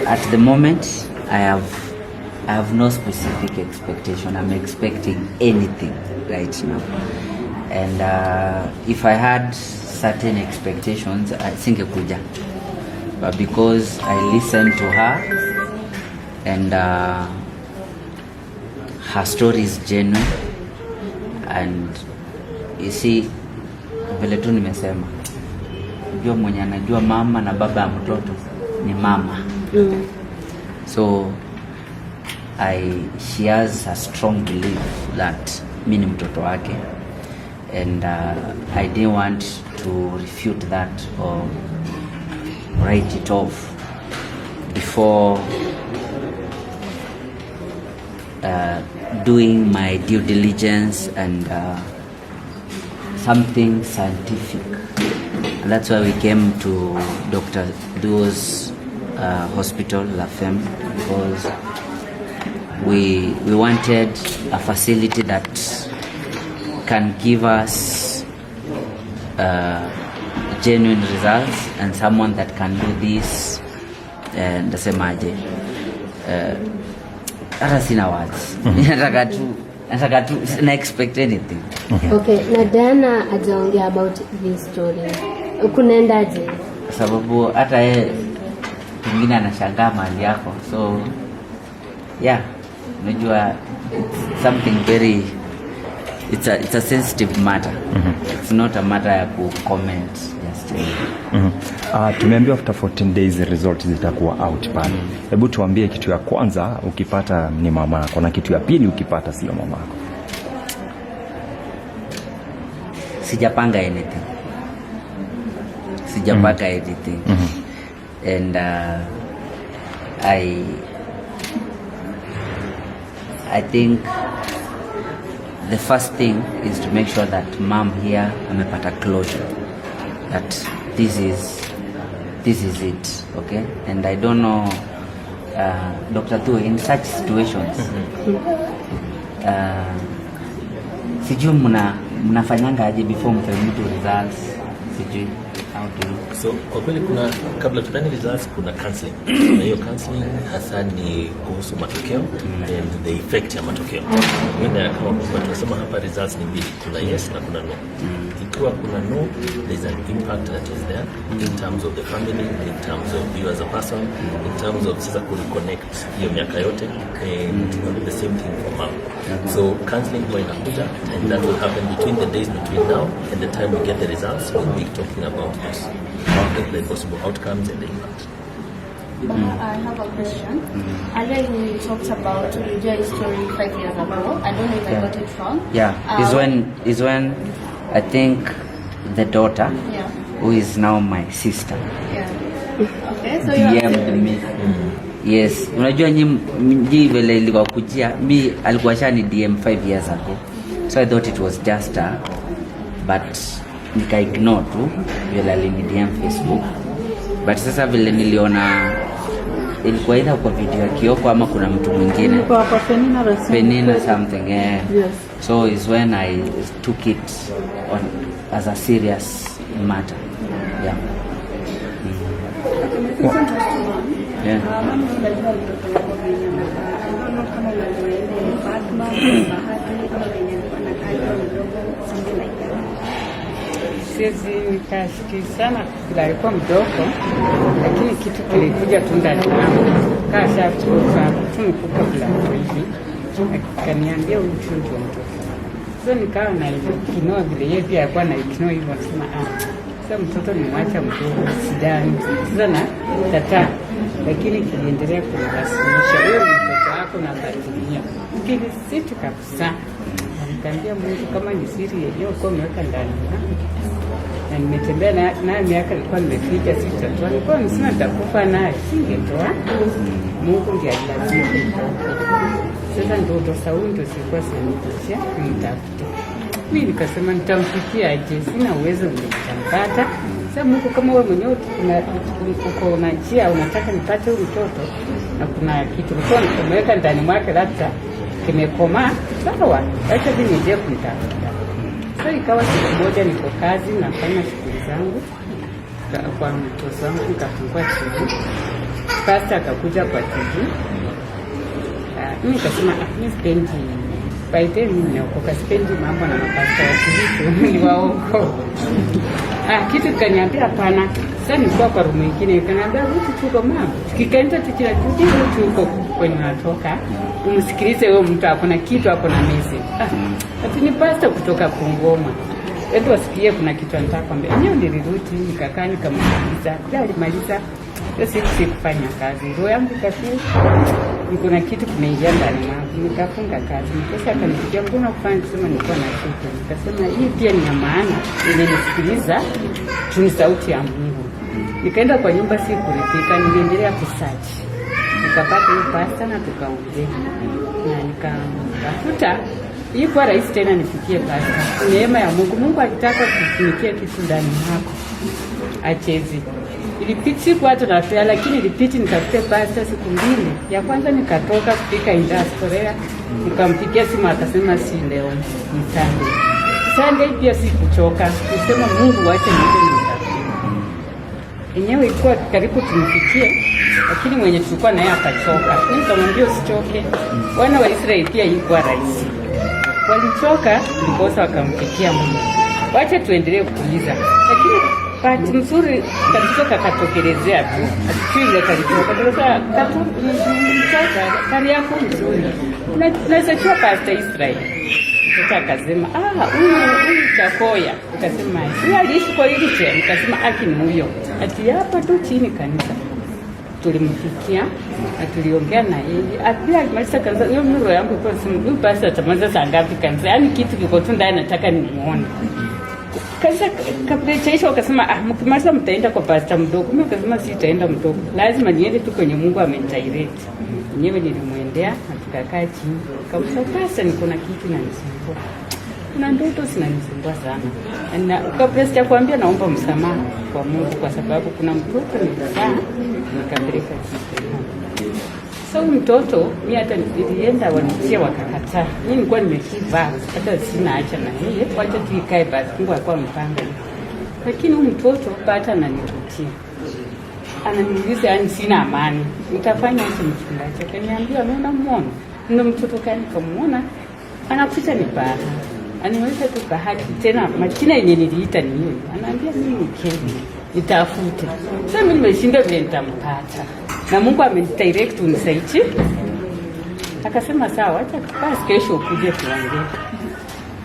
At the moment, I have no specific expectation. I'm expecting anything right now, and if I had certain expectations, I think kuja, but because I listened to her and her story is genuine, and you see, vile tu nimesema, jua mwenye anajua mama na baba ya mtoto ni mama. So she has a strong belief that mimi ni mtoto wake, and I didn't want to refute that or write it off before doing my due diligence and something scientific. And that's why we came to Dr. Duo's hospital, La Femme, because we wanted a facility that can give us genuine results, and someone that can do this. Ndasemaje, hata sina words. nataka tu na expect anything. Okay, na Diana ajaongea about this story, kunaendaje? Sababu hata yeye pengine anashangaa mali yako, so yeah, unajua something very, it's a sensitive matter. It's not a matter ya ku comment just. Tumeambiwa after 14 days the results zitakuwa out pale. Hebu tuambie, kitu ya kwanza ukipata ni mama yako, na kitu ya pili ukipata sio mama yako. Sijapanga anything. And I think the first thing is to make sure that mom here amepata closure, that this is it, okay? And I don't know, Dr. Tu, in such situations, sijui mnafanyanga aje before mtu results, sijui how do you? So kwa kweli kuna, kabla tupeane results, kuna counseling. Na hiyo counseling hasa ni kuhusu matokeo and the effect ya matokeo. Wenda kama tunasema hapa results ni mbili, kuna yes na kuna no. Ikiwa kuna no, there's an impact that is there in terms of the family, in terms of you as a person, in terms of sasa kureconnect hiyo miaka yote, and the same thing for mom. So counseling kwa inakuja, and that will happen between the days between now and the time we get the results. We'll be talking about this, the possible outcomes and the impact. I have a question. Earlier you talked about Joy's story 5 years ago. I don't know if I got it wrong. Yeah, is when I think the daughter, who is now my sister, okay, so DM'd me. Yes, unajua nyi vile ilikuwa kujia, mi alikuwa shani DM 5 years ago, so I thought it was just her, but nika ignore tu vile alini DM Facebook. But sasa vile niliona ilikuwa either kwa video ya Kioko ama kuna mtu mwingine kwa Penina something, Yes. So is when I took it on as a serious matter. Yeah. Siwezi nikashiki sana bila alikuwa mdogo, lakini kitu kilikuja tu ndani yangu. Kasha tumekuka bila hivi. Akaniambia uchungu wa mtoto. So nikawa na kinoa vile yeye pia alikuwa na kinoa hivyo, nasema sasa mtoto nimwacha mdogo sidani. Sasa na tata, lakini kiliendelea kunilasimisha, wewe mtoto wako na kutumia. Kilisitu kabisa. Nikamwambia Mungu, kama ni siri yenyewe kwa mweka ndani. Na nimetembea na miaka nilikuwa nimefika 6 nilikuwa nisema nitakufa naye, singetoa. Mungu ndiye alilazimisha. Sasa ndio saundi sikuwa sinitisha nitafuta. Mimi nikasema nitamfikia aje, sina uwezo nitampata. Sasa Mungu, kama wewe mwenyewe uko na njia unataka nipate huyu mtoto, na kuna kitu ulikuwa umeweka ndani mwake labda kimekoma, sawa, acha mimi nije kunitafuta. Sasa ikawa siku moja niko kazi nafanya shughuli zangu, kwa mtoto wangu nikafungua TV. Pastor akakuja kwa TV. Mimi nikasema mimi sipendi by the time nimeokoka, sipendi mambo na mapasta wa TV ni waongo. Kitu kaniambia hapana. Sasa nilikuwa kwa room nyingine, kaniambia vitu tuko mama. Tukikaenda tukila tuko kwenye natoka. Umsikilize huyo mtu akona kitu akona message. Ati ni pastor kutoka Kongoma. Hebu wasikie kuna kitu anataka kwambia. Enyewe nilirudi nikakaa nikamaliza. Bila alimaliza sikufanya kazi. Roho yangu ikafika. Kuna kitu kimeingia ndani yangu. Nikafunga kazi. Nikisha akanipigia mbona kufanya kusema nilikuwa na kitu. Nikasema hii pia ni ya maana. Nimesikiliza tu sauti ya Mungu. Nikaenda kwa nyumba sikuridhika, niliendelea kusearch. Nikapata hiyo pasta na tukaongea. Na nikatafuta ilikuwa rahisi tena nifikie pasta. Neema ya Mungu. Mungu akitaka kutumikia kitu ndani yako achezi. Ilipiti kwa watu na fea, lakini ilipiti nikafute pasta siku 2. Ya kwanza nikatoka kupika industrial, nikampigia simu akasema si leo, ni Sunday pia sikuchoka. Nisema Mungu acha niende. Enyewe ilikuwa karibu tumfikie, lakini mwenye tulikuwa naye akachoka. Nikamwambia usichoke. Wana wa Israeli pia ilikuwa rahisi. Walichoka ndipo wakamfikia Mungu. Wacha tuendelee kuuliza. Lakini bahati nzuri katoka katokelezea tu. Atufile kalitoka. Sasa katoka kari yako nzuri. Unaweza kuwa pastor Israeli. Sasa akasema huyu Chakoya. Akasema huyu aliishi kwa hili cheo. Nikasema akini huyo. Ati hapa tu chini kanisa. Tulimfikia na tuliongea na yeye. Apia alimaliza kanisa. Hiyo miro yangu kwa simu. Huyu pastor atamaliza saa ngapi kanisa? Yaani kitu kiko tu ndani nataka nimuone. Kanisa kabla chaisha wakasema mkimaliza mtaenda kwa pastor mdogo. Mimi nikasema sitaenda mdogo. Lazima niende tu kwenye Mungu amenidirect. Mwenyewe nilimwendea na tukakaa chini. Kauliza pastor niko na kitu na nisumbua. Kuna ndoto zinanisumbua sana. Na kabla sijakwambia naomba msamaha kwa Mungu kwa sababu kuna mtoto nilizaa nikapeleka hospitali. So mtoto mimi hata nilienda wanitia wakakataa. Mimi nilikuwa nimekiva hata sina acha na yeye. Wacha tuikae basi Mungu alikuwa mpanga. Lakini huyu mtoto bado ananivutia. Ananiuliza yani sina amani. Nitafanya hicho mchungaji. Akaniambia unaona muone. Ndio mtoto kani kamuona anakuja ni baba. Anaweza tu bahati tena majina yenye niliita ni hiyo. Anaambia mimi ni Kevin. Nitafute. Sasa mimi nimeshinda vile nitampata. Na Mungu amenidirect unisaidie. Akasema sawa, acha basi kesho ukuje tuongee.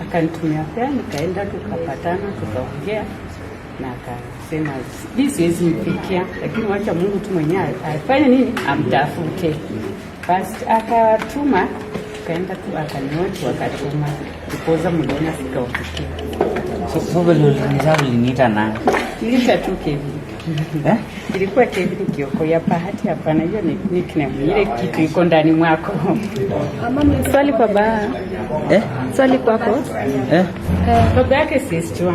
Akanitumia pia nikaenda tukapatana tukaongea na akasema siwezi mfikia lakini wacha Mungu tu mwenyewe afanye nini amtafute. Basi akatuma kaenda tu akanioti wakatuma kupoza mliona sikawafikia. So vile uliniita na nilita tu Kevin. Ilikuwa Kevin Kioko ya bahati hapana, hiyo ni nickname ile kitu iko ndani mwako. Swali kwa baba. Swali kwako. Baba yake sister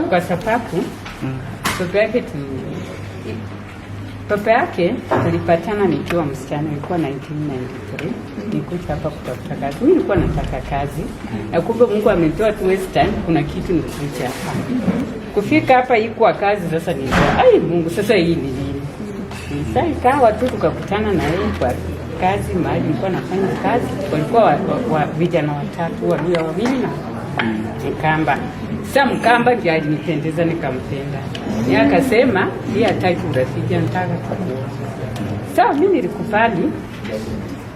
kwa sababu baba yake papa yake tulipatana nikiwa msichana, ilikuwa 1993. Nilikuja hapa kutafuta kazi. Mimi nilikuwa nataka kazi. Na kumbe Mungu ametoa tu Western, kuna kitu nilikuja hapa. Kufika hapa iko kazi sasa nilikuwa Mungu sasa hii ni nini? Sasa ikawa tu tukakutana na yeye kwa kazi mahali nilikuwa nafanya kazi. Walikuwa wa vijana watatu, wawili na Mkamba. Sasa Mkamba ndiye alinipendeza nikampenda. Yeye akasema yeye hataki urafiki, anataka kuoa. Sasa mimi nilikubali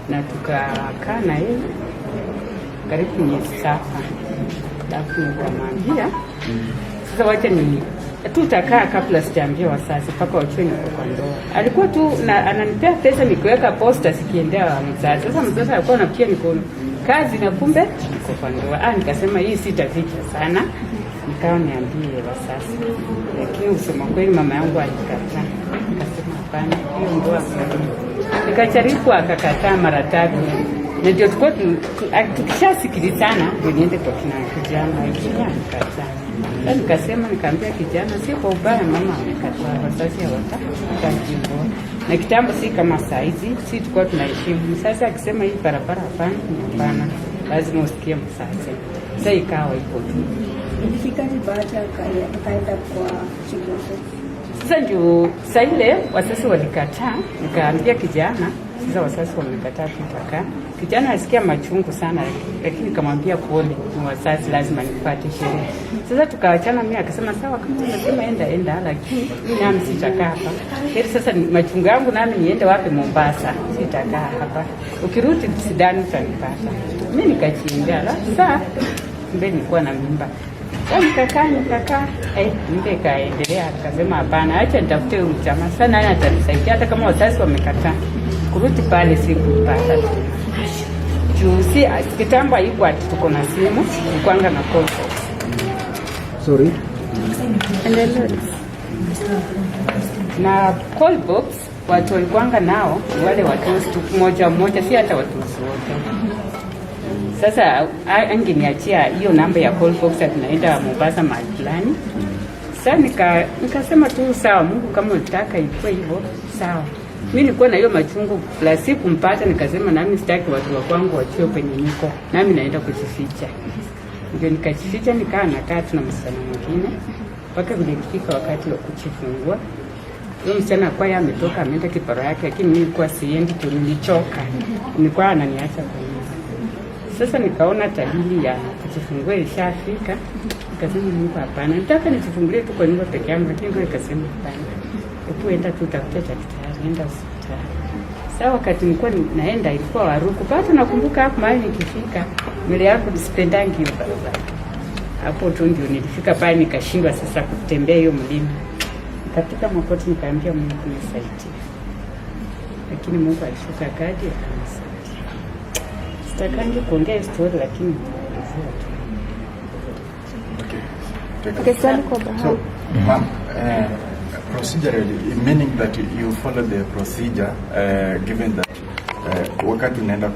na tukakaa na yeye karibu miezi 7. Alafu nikamwambia sasa wacha ni tutakaa kabla sijaambia wazazi mpaka wachue niko kwa ndoa. Alikuwa tu ananipea pesa nikiweka posta sikiendea mzazi. Sasa mzazi alikuwa anapigia niko kazi na kumbe niko kwa ndoa. Nikasema hii sitaficha sana. Nikawa niambie wazazi. Lakini usema kweli mama yangu alikataa. Nikasema hapana, hiyo ndoa nikajaribu akakataa mara 3. Na ndio tukishasikilizana ndio niende kwa kijana akakataa. Sasa nikasema nikamwambia kijana si kwa ubaya mama amekataa, wazazi hawataki. Na kitambo si kama saizi, si tulikuwa tunaheshimu. Sasa akisema hii barabara hapana, lazima usikie mzazi. Sasa ikawa ipo tu. Ilifika baada akaenda kwa shule. Sasa ndio saa ile wasasi walikataa, nikaambia kijana, sasa wasasi wamekataa kutaka. Kijana asikia machungu sana, lakini nikamwambia pole, ni wasasi lazima nipate sherehe. Sasa tukaachana, mimi akasema sawa, kama unasema enda, lakini mimi nami sitakaa hapa. Heri sasa machungu yangu nami niende wapi? Mombasa, sitakaa hapa. Ukirudi Sidani utanipata. Mimi nikachienda, sasa mbele nilikuwa na mimba. Sasa nikakaa, mbe kaendelea, akasema hapana, acha nitafute mchama sana, nani atanisaidia hata kama wazazi wamekataa. Kurudi pale sikupata. Juzi kitambo haikuwa tuko na simu, nilikuanga na call box. Sorry. Na call box watu walikuanga nao wale watu mmoja, si hata watu wote. Sasa angeniachia hiyo namba ya call box, tunaenda Mombasa mahali fulani. Sasa nikasema tu sawa, Mungu kama unataka ikuwe hivyo sawa. Mimi nilikuwa na hiyo machungu plus kumpata, nikasema nami sitaki watu wa kwangu wachio penye niko, nami naenda kujificha. Ndio nikajificha, nikaa nakaa tu na msichana mwingine mpaka vile kifika wakati wa kujifungua. Huyo msichana kwa yeye ametoka ameenda kiparo yake, lakini mimi nilikuwa siendi tu, nilichoka. Nilikuwa ananiacha kwa nyumba. Sasa nikaona dalili ya kujifungua ilishafika. Nikasema Mungu hapana, nataka nijifungulie tu kwa nyumba peke yangu, lakini ndio ikasema hapana. Ukienda tu utafuta daktari, nenda hospitali. Sasa wakati nilikuwa naenda ilikuwa Waruku. Bado nakumbuka hapo mahali nikifika, mbele yako nisipendangi hiyo barabara. Hapo tu ndio nilifika pale nikashindwa sasa kutembea hiyo mlima. Katika makoti nikaambia Mungu nisaidie. Lakini Mungu alishuka kadi akanisaidia. Sitakangi kuongea story lakini Okay, so, ma'am, procedurally, meaning that you follow the procedure given that wakati unaenda